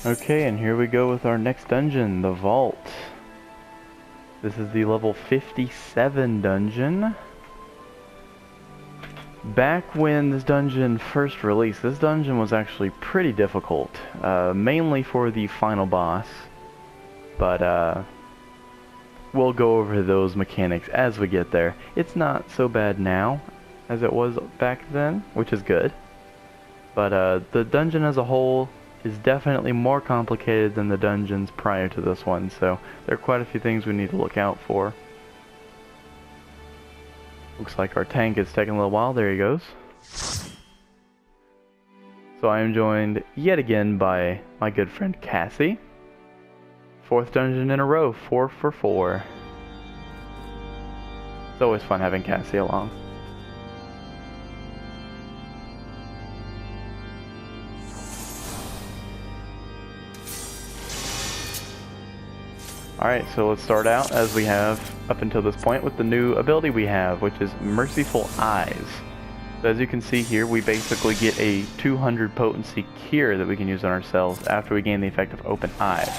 Okay, and here we go with our next dungeon, the Vault. This is the level 57 dungeon. Back when this dungeon first released, this dungeon was actually pretty difficult, mainly for the final boss, but we'll go over those mechanics as we get there. It's not so bad now as it was back then, which is good, but the dungeon as a whole is definitely more complicated than the dungeons prior to this one, so there are quite a few things we need to look out for. Looks like our tank is taking a little while. There he goes. So I am joined yet again by my good friend Cassie. Fourth dungeon in a row, 4 for 4. It's always fun having Cassie along. Alright, so let's start out as we have up until this point with the new ability we have, which is Merciful Eyes. So as you can see here, we basically get a 200 potency cure that we can use on ourselves after we gain the effect of Open Eyes.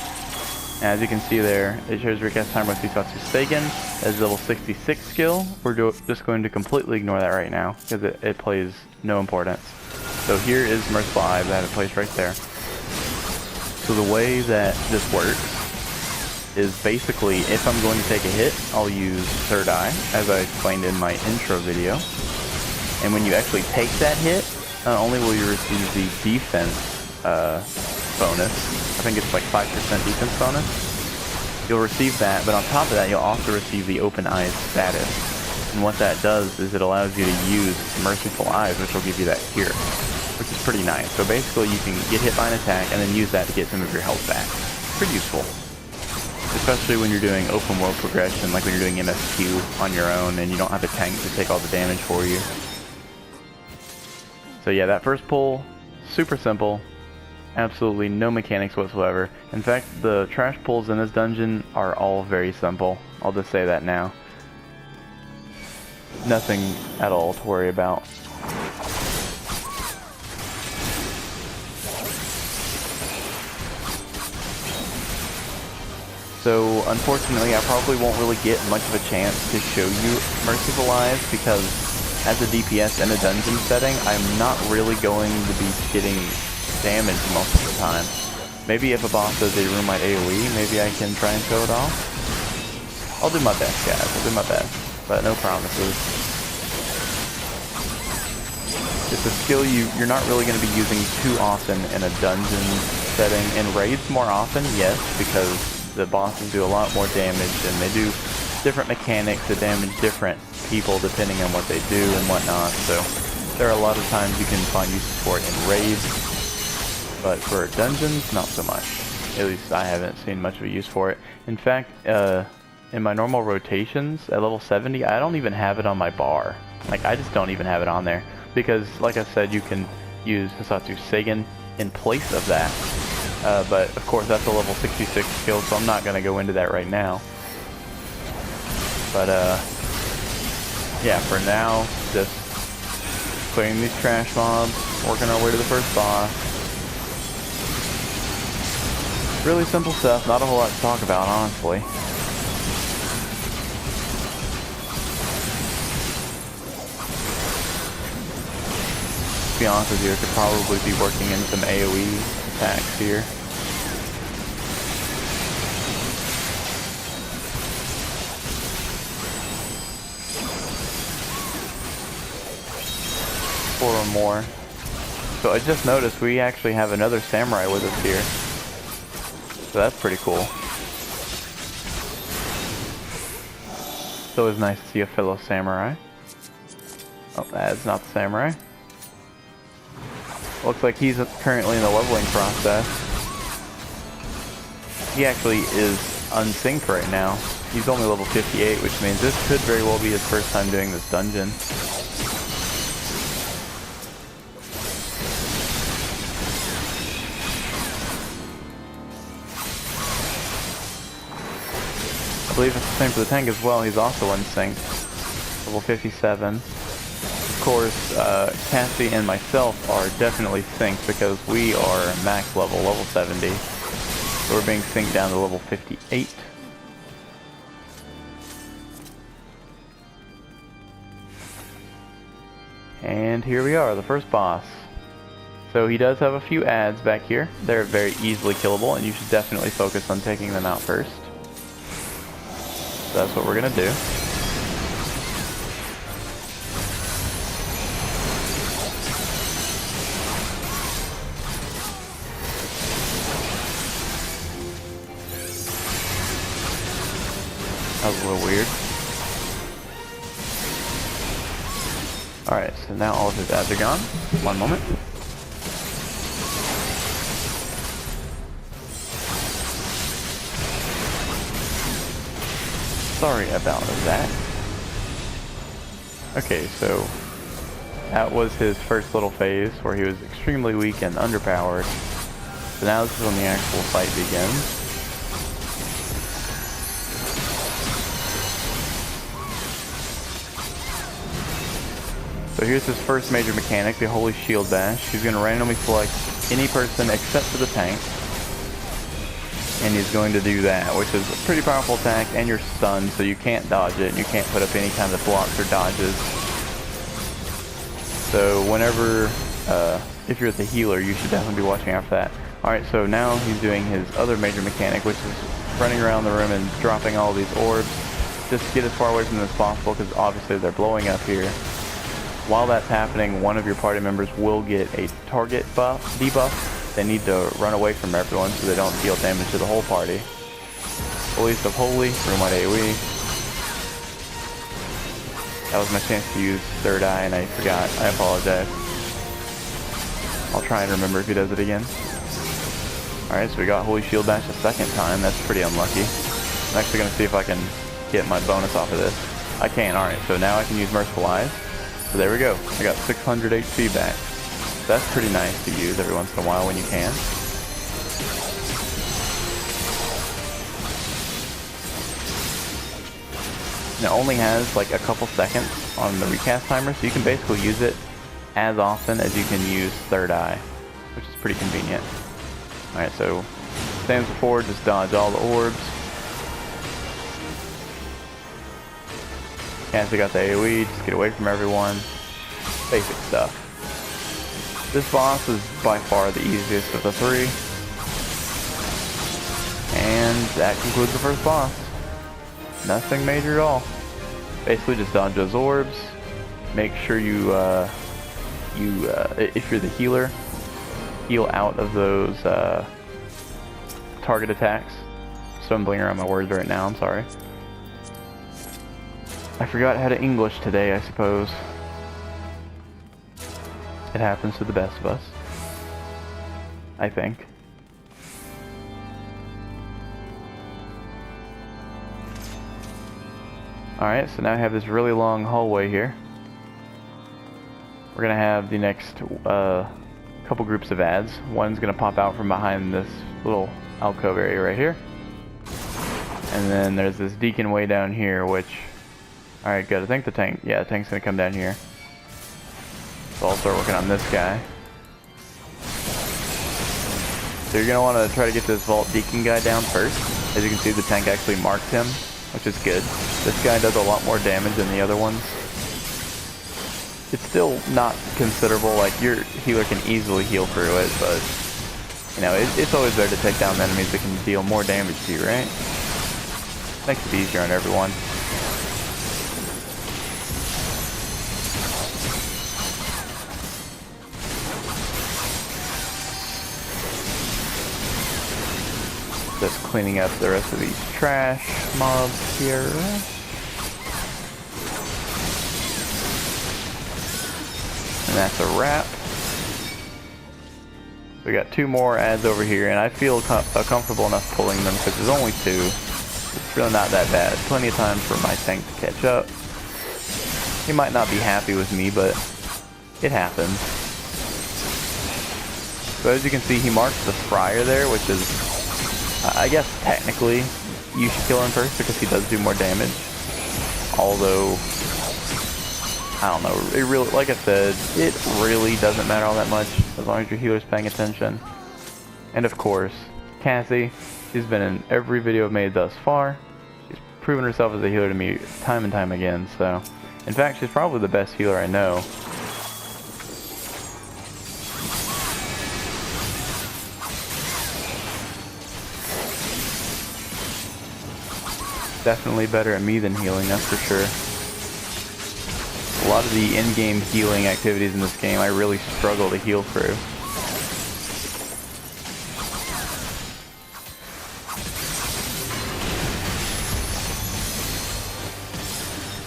And as you can see there, it shows recast time with Hisatsu Seigen as level 66 skill. We're just going to completely ignore that right now because it plays no importance. So here is Merciful Eyes. I have it placed right there. So the way that this works is basically, if I'm going to take a hit, I'll use Third Eye, as I explained in my intro video. And when you actually take that hit, not only will you receive the defense bonus, I think it's like 5% defense bonus, you'll receive that, but on top of that, you'll also receive the Open Eyes status. And what that does is it allows you to use Merciful Eyes, which will give you that cure, which is pretty nice. So basically, you can get hit by an attack and then use that to get some of your health back. Pretty useful. Especially when you're doing open world progression, like when you're doing MSQ on your own and you don't have a tank to take all the damage for you. So yeah, that first pull, super simple, absolutely no mechanics whatsoever. In fact, the trash pulls in this dungeon are all very simple. I'll just say that now. Nothing at all to worry about. So, unfortunately, I probably won't really get much of a chance to show you Merciful Eyes because as a DPS in a dungeon setting, I'm not really going to be getting damage most of the time. Maybe if a boss does a room light AoE, maybe I can try and show it off. I'll do my best, guys. I'll do my best, but no promises. It's a skill you're not really going to be using too often in a dungeon setting. In raids more often, yes, because the bosses do a lot more damage and they do different mechanics that damage different people depending on what they do and whatnot. So there are a lot of times you can find uses for it in raids, but for dungeons, not so much. At least I haven't seen much of a use for it. In fact, in my normal rotations at level 70, I don't even have it on my bar. Like, I just don't even have it on there because, like I said, you can use Hisatsu Seigen in place of that. But of course that's a level 66 skill, so I'm not going to go into that right now. But yeah, for now, just clearing these trash mobs, working our way to the first boss. Really simple stuff, not a whole lot to talk about, honestly. To be honest with you, I could probably be working in some AoE attacks here. Four or more. So I just noticed we actually have another samurai with us here. So that's pretty cool. It's always nice to see a fellow samurai. Oh, that's not the samurai. Looks like he's currently in the leveling process. He actually is unsynced right now. He's only level 58, which means this could very well be his first time doing this dungeon. I believe it's the same for the tank as well. He's also unsynced. Level 57. Of course, Cassie and myself are definitely synced because we are max level 70. So we're being synced down to level 58. And here we are, the first boss. So he does have a few ads back here. They're very easily killable, and you should definitely focus on taking them out first. So that's what we're gonna do. That was a little weird. Alright, so now all of his ads are gone. One moment. Sorry about that. Okay, so that was his first little phase where he was extremely weak and underpowered. So now this is when the actual fight begins. So here's his first major mechanic, the Holy Shield Bash. He's going to randomly select any person except for the tank. And he's going to do that, which is a pretty powerful attack, and you're stunned, so you can't dodge it, and you can't put up any kind of blocks or dodges. So whenever, if you're the healer, you should definitely be watching out for that. Alright, so now he's doing his other major mechanic, which is running around the room and dropping all these orbs. Just get as far away from them as possible, because obviously they're blowing up here. While that's happening, one of your party members will get a target debuff. They need to run away from everyone so they don't deal damage to the whole party. Release of Holy, room-wide AoE. That was my chance to use Third Eye and I forgot. I apologize. I'll try and remember if he does it again. Alright, so we got Holy Shield Bash a second time. That's pretty unlucky. I'm actually going to see if I can get my bonus off of this. I can, alright, so now I can use Merciful Eyes. So there we go. I got 600 HP back. That's pretty nice to use every once in a while when you can. And it only has like a couple seconds on the recast timer, so you can basically use it as often as you can use Third Eye, which is pretty convenient. Alright, so same as before, just dodge all the orbs. Cassie got the AoE, just get away from everyone. Basic stuff. This boss is by far the easiest of the three. And that concludes the first boss. Nothing major at all. Basically just dodge those orbs. Make sure you, if you're the healer, heal out of those target attacks. Stumbling around my words right now, I'm sorry. I forgot how to English today, I suppose. It happens to the best of us. I think. Alright, so now I have this really long hallway here. We're gonna have the next couple groups of ads. One's gonna pop out from behind this little alcove area right here. And then there's this deacon way down here, which... Alright, good. I think the tank... Yeah, the tank's gonna come down here. So I'll start working on this guy. So you're gonna want to try to get this Vault Deacon guy down first. As you can see, the tank actually marked him, which is good. This guy does a lot more damage than the other ones. It's still not considerable, like your healer can easily heal through it, but you know, it's always better to take down enemies that can deal more damage to you, right? Makes it easier on everyone. Just cleaning up the rest of these trash mobs here. And that's a wrap. We got two more ads over here, and I feel comfortable enough pulling them because there's only two. It's really not that bad. Plenty of time for my tank to catch up. He might not be happy with me, but it happens. So as you can see, he marks the Friar there, which is... I guess technically you should kill him first because he does do more damage. Although, I don't know, it really, like I said, it really doesn't matter all that much as long as your healer's paying attention. And of course, Cassie. She's been in every video I've made thus far. She's proven herself as a healer to me time and time again, so... In fact, she's probably the best healer I know. Definitely better at me than healing, that's for sure. A lot of the in-game healing activities in this game I really struggle to heal through.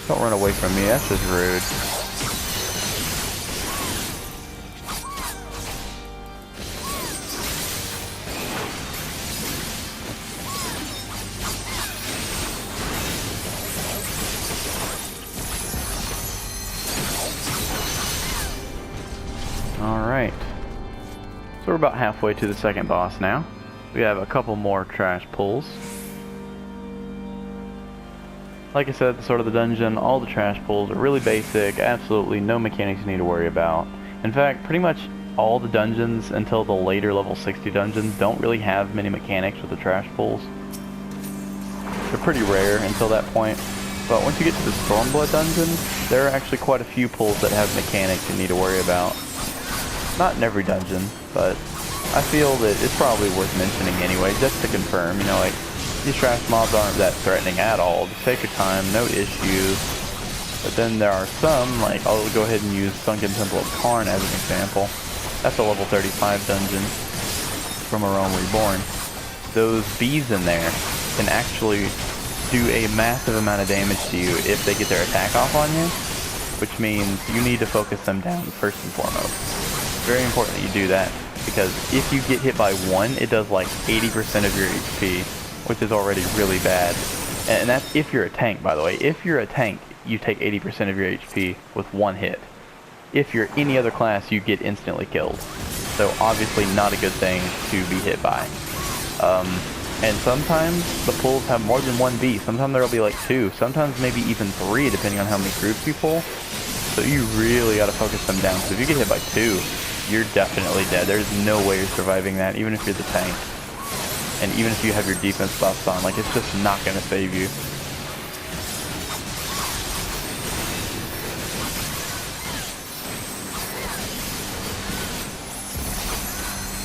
Don't run away from me, that's just rude. Alright. So we're about halfway to the second boss now. We have a couple more trash pulls. Like I said at the start of the dungeon, all the trash pulls are really basic, absolutely no mechanics you need to worry about. In fact, pretty much all the dungeons until the later level 60 dungeons don't really have many mechanics with the trash pulls. They're pretty rare until that point, but once you get to the Stormblood dungeons, there are actually quite a few pulls that have mechanics you need to worry about. Not in every dungeon, but I feel that it's probably worth mentioning anyway, just to confirm, you know, like, these trash mobs aren't that threatening at all. Just take your time, no issues. But then there are some, like, I'll go ahead and use Sunken Temple of Karn as an example. That's a level 35 dungeon from A Realm Reborn. Those bees in there can actually do a massive amount of damage to you if they get their attack off on you, which means you need to focus them down first and foremost. It's very important that you do that, because if you get hit by one, it does like 80% of your HP. Which is already really bad. And that's if you're a tank, by the way. If you're a tank, you take 80% of your HP with one hit. If you're any other class, you get instantly killed. So obviously not a good thing to be hit by. And sometimes the pulls have more than one bee. Sometimes there'll be like two. Sometimes maybe even three, depending on how many groups you pull. So you really gotta focus them down. So if you get hit by two, you're definitely dead. There's no way you're surviving that, even if you're the tank. And even if you have your defense buffs on, like, it's just not going to save you.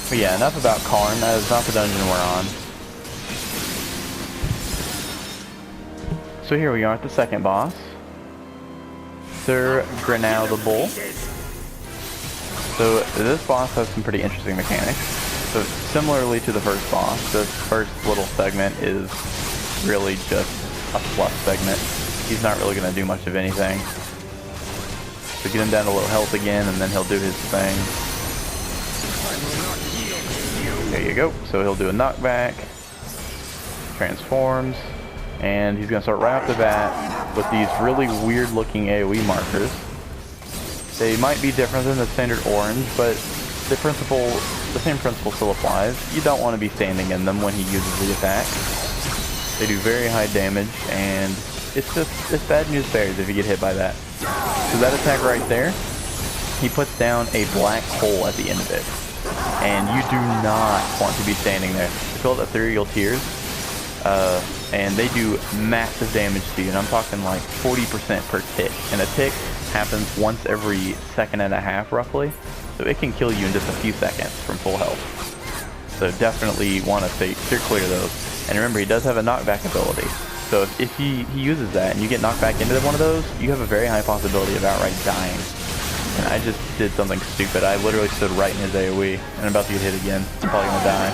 But yeah, enough about Karn. That is not the dungeon we're on. So here we are at the second boss. Sir Grenaldable. So this boss has some pretty interesting mechanics. So similarly to the first boss, this first little segment is really just a fluff segment. He's not really going to do much of anything. So get him down to low health again, and then he'll do his thing. There you go. So he'll do a knockback, transforms, and he's going to start right off the bat with these really weird looking AoE markers. They might be different than the standard orange, but the same principle still applies. You don't want to be standing in them when he uses the attack. They do very high damage, and it's bad news bears if you get hit by that. So that attack right there, he puts down a black hole at the end of it. And you do not want to be standing there. It's called Ethereal Tears, and they do massive damage to you, and I'm talking like 40% per tick. And a tick happens once every second and a half, roughly. So it can kill you in just a few seconds from full health. So definitely want to steer clear of those. And remember, he does have a knockback ability. So if he uses that and you get knocked back into one of those, you have a very high possibility of outright dying. And I just did something stupid. I literally stood right in his AoE, and I'm about to get hit again. I'm probably gonna die.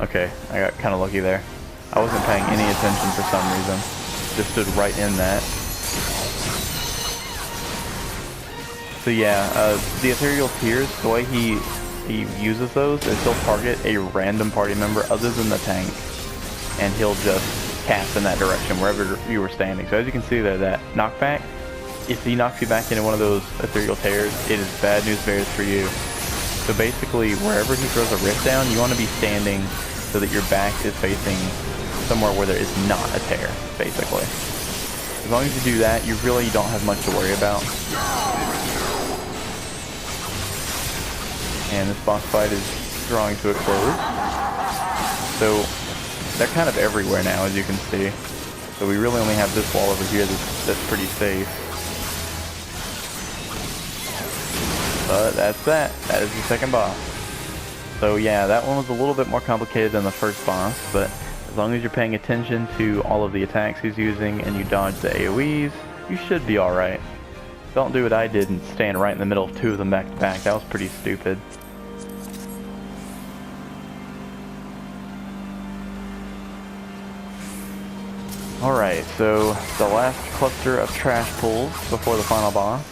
Okay, I got kind of lucky there. I wasn't paying any attention for some reason. Just stood right in that. So yeah, the Ethereal Tears, the way he uses those is he'll target a random party member other than the tank, and he'll just cast in that direction wherever you were standing. So as you can see there, that knockback, if he knocks you back into one of those Ethereal Tears, it is bad news bears for you. So basically, wherever he throws a rift down, you want to be standing so that your back is facing somewhere where there is not a tear, basically. As long as you do that, you really don't have much to worry about. And this boss fight is drawing to a close. So they're kind of everywhere now, as you can see. So we really only have this wall over here that's pretty safe. But that's that. That is the second boss. So yeah, that one was a little bit more complicated than the first boss, but as long as you're paying attention to all of the attacks he's using and you dodge the AoEs, you should be alright. Don't do what I did and stand right in the middle of two of them back to back. That was pretty stupid. Alright, so the last cluster of trash pulls before the final boss.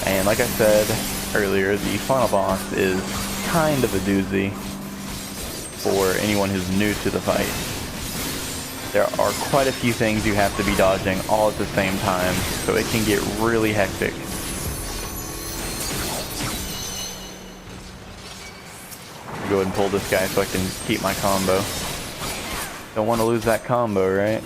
And like I said earlier, the final boss is kind of a doozy for anyone who's new to the fight. There are quite a few things you have to be dodging all at the same time, so it can get really hectic. Go ahead and pull this guy so I can keep my combo. Don't want to lose that combo, right?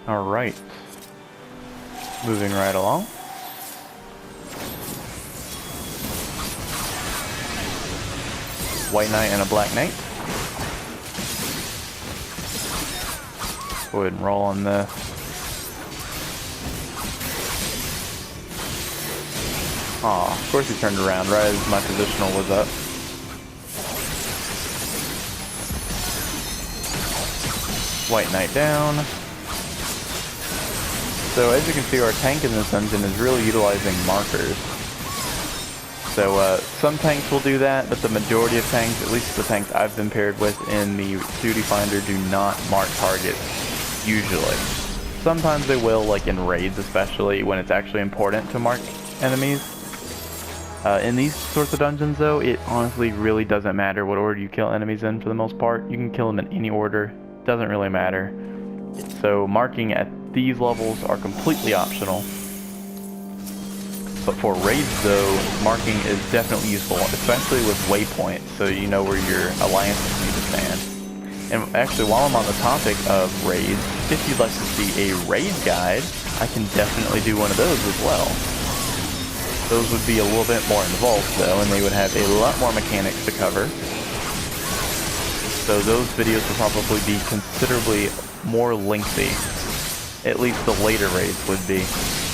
Alright, moving right along. White Knight and a Black Knight. Go ahead and roll on this. Aw, of course he turned around right as my positional was up. White Knight down. So as you can see, our tank in this dungeon is really utilizing markers. So some tanks will do that, but the majority of tanks, at least the tanks I've been paired with in the Duty Finder, do not mark targets, usually. Sometimes they will, like in raids especially, when it's actually important to mark enemies. In these sorts of dungeons though, it honestly really doesn't matter what order you kill enemies in for the most part. You can kill them in any order, doesn't really matter. So marking at these levels are completely optional. But for raids though, marking is definitely useful, especially with waypoints, so you know where your alliances need to stand. And actually, while I'm on the topic of raids, if you'd like to see a raid guide, I can definitely do one of those as well. Those would be a little bit more involved though, and they would have a lot more mechanics to cover. So those videos will probably be considerably more lengthy. At least the later raids would be.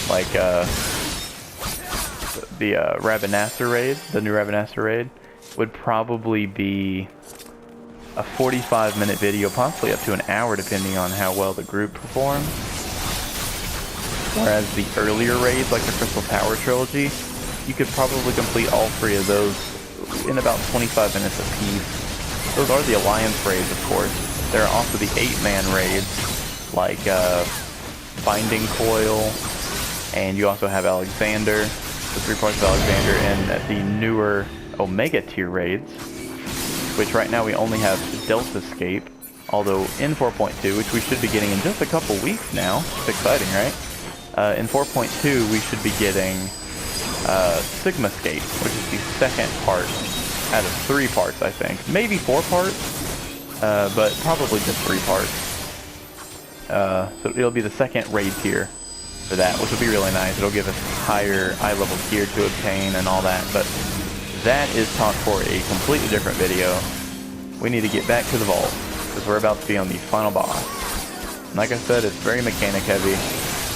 Like the Rabanasser raid, the new Rabanasser raid, would probably be a 45-minute video, possibly up to an hour depending on how well the group performs. Whereas the earlier raids, like the Crystal Tower trilogy, you could probably complete all three of those in about 25 minutes apiece. Those are the Alliance raids, of course. There are also the 8-man raids, like Binding Coil, and you also have Alexander, the 3 parts of Alexander, and the newer Omega tier raids, which right now we only have Delta Escape, although in 4.2, which we should be getting in just a couple weeks now, it's exciting, right? In 4.2 we should be getting Sigma Escape, which is the second part out of 3 parts, I think. Maybe 4 parts, but probably just 3 parts. So it'll be the second raid tier for that, which will be really nice. It'll give us higher eye level gear to obtain and all that, but that is talk for a completely different video. We need to get back to the vault, because we're about to be on the final boss. And like I said, it's very mechanic heavy.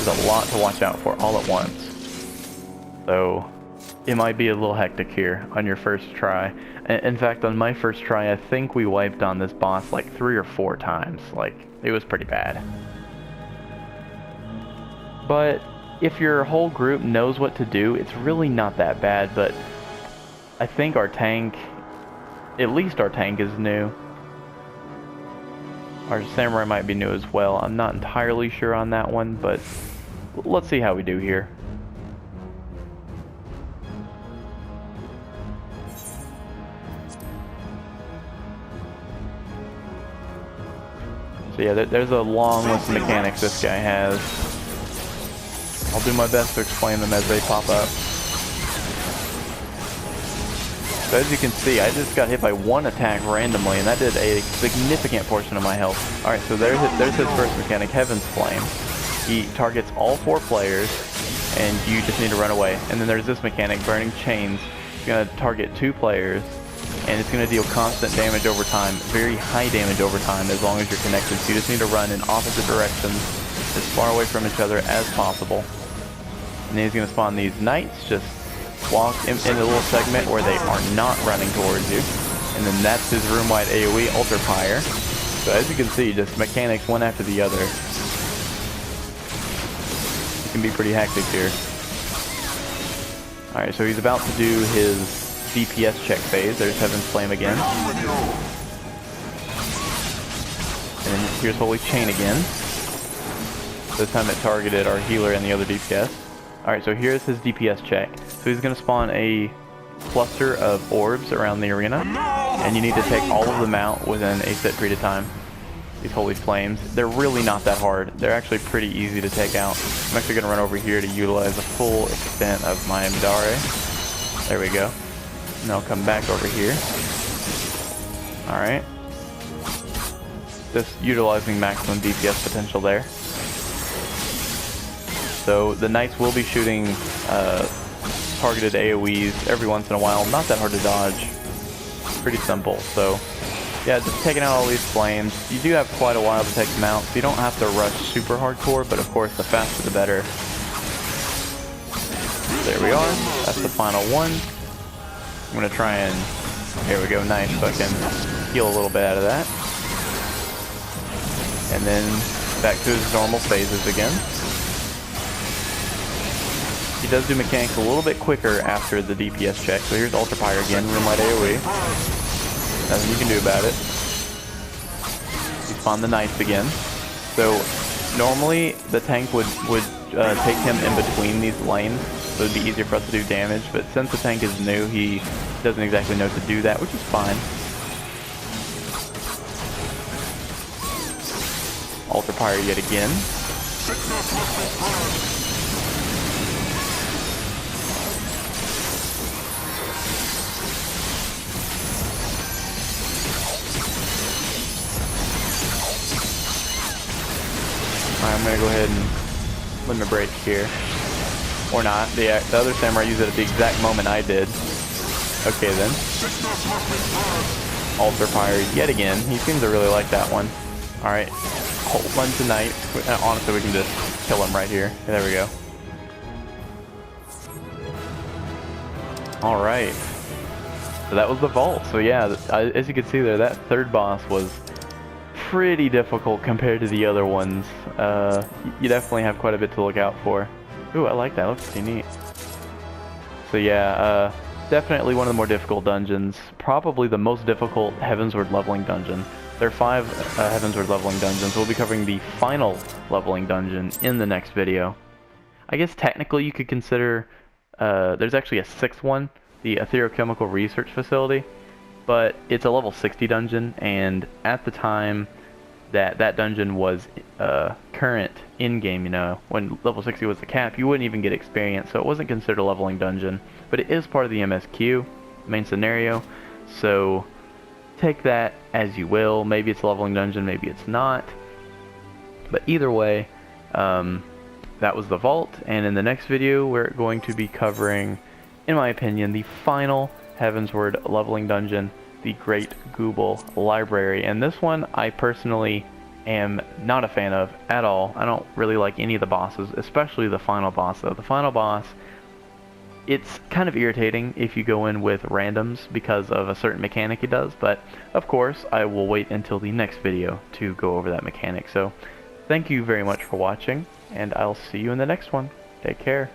There's a lot to watch out for all at once. So it might be a little hectic here on your first try. In fact, on my first try, I think we wiped on this boss like 3 or 4 times. Like, it was pretty bad. But if your whole group knows what to do, it's really not that bad. But I think our tank, at least our tank is new. Our samurai might be new as well. I'm not entirely sure on that one, but let's see how we do here. So yeah, there's a long list of mechanics this guy has. I'll do my best to explain them as they pop up. So as you can see, I just got hit by one attack randomly, and that did a significant portion of my health. Alright, so there's his first mechanic, Heaven's Flame. He targets all 4 players, and you just need to run away. And then there's this mechanic, Burning Chains. It's going to target 2 players, and it's going to deal constant damage over time, very high damage over time as long as you're connected. So you just need to run in opposite directions, as far away from each other as possible. And then he's going to spawn these knights, just walk in a little segment where they are not running towards you. And then that's his room-wide AoE, Altar Pyre. So as you can see, just mechanics one after the other. It can be pretty hectic here. Alright, so he's about to do his DPS check phase. There's Heaven's Flame again. And here's Holy Chain again. This time it targeted our healer and the other DPS. Alright, so here's his DPS check. So he's going to spawn a cluster of orbs around the arena, and you need to take all of them out within a set period of time. These Holy Flames, they're really not that hard. They're actually pretty easy to take out. I'm actually going to run over here to utilize the full extent of my Midare. There we go. And I'll come back over here. Alright. Just utilizing maximum DPS potential there. So the Knights will be shooting targeted AoEs every once in a while. Not that hard to dodge. Pretty simple. So yeah, just taking out all these flames. You do have quite a while to take them out, so you don't have to rush super hardcore, but of course the faster the better. There we are. That's the final one. I'm going to try and... Here we go, nice. So I can heal a little bit out of that. And then back to his normal phases again. He does do mechanics a little bit quicker after the DPS check. So here's Altar Pyre again, room-wide AoE. Nothing you can do about it. You spawn the Knights again. So normally the tank would take him in between these lanes, so it'd be easier for us to do damage, but since the tank is new, he doesn't exactly know to do that, which is fine. Altar Pyre yet again. Alright, I'm gonna go ahead and limit break here. Or not. The other samurai used it at the exact moment I did. Okay then. Altar Pyre yet again. He seems to really like that one. Alright. Whole bunch of knights. Honestly, we can just kill him right here. There we go. Alright. So that was the vault. So yeah, as you can see there, that third boss was pretty difficult compared to the other ones. You definitely have quite a bit to look out for. Ooh, I like that. Looks pretty neat. So yeah, definitely one of the more difficult dungeons. Probably the most difficult Heavensward leveling dungeon. There are 5 Heavensward leveling dungeons. We'll be covering the final leveling dungeon in the next video. I guess technically you could consider there's actually a 6th one, the Etherochemical Research Facility, but it's a level 60 dungeon, and at the time that dungeon was current in-game, you know, when level 60 was the cap, you wouldn't even get experience, so it wasn't considered a leveling dungeon, but it is part of the MSQ, main scenario, so take that as you will. Maybe it's a leveling dungeon, maybe it's not, but either way, that was the vault, and in the next video we're going to be covering, in my opinion, the final Heavensward leveling dungeon, the Great Gooble Library. And this one I personally am not a fan of at all. I don't really like any of the bosses, especially the final boss though. The final boss, it's kind of irritating if you go in with randoms because of a certain mechanic it does, but of course I will wait until the next video to go over that mechanic. So thank you very much for watching, and I'll see you in the next one. Take care.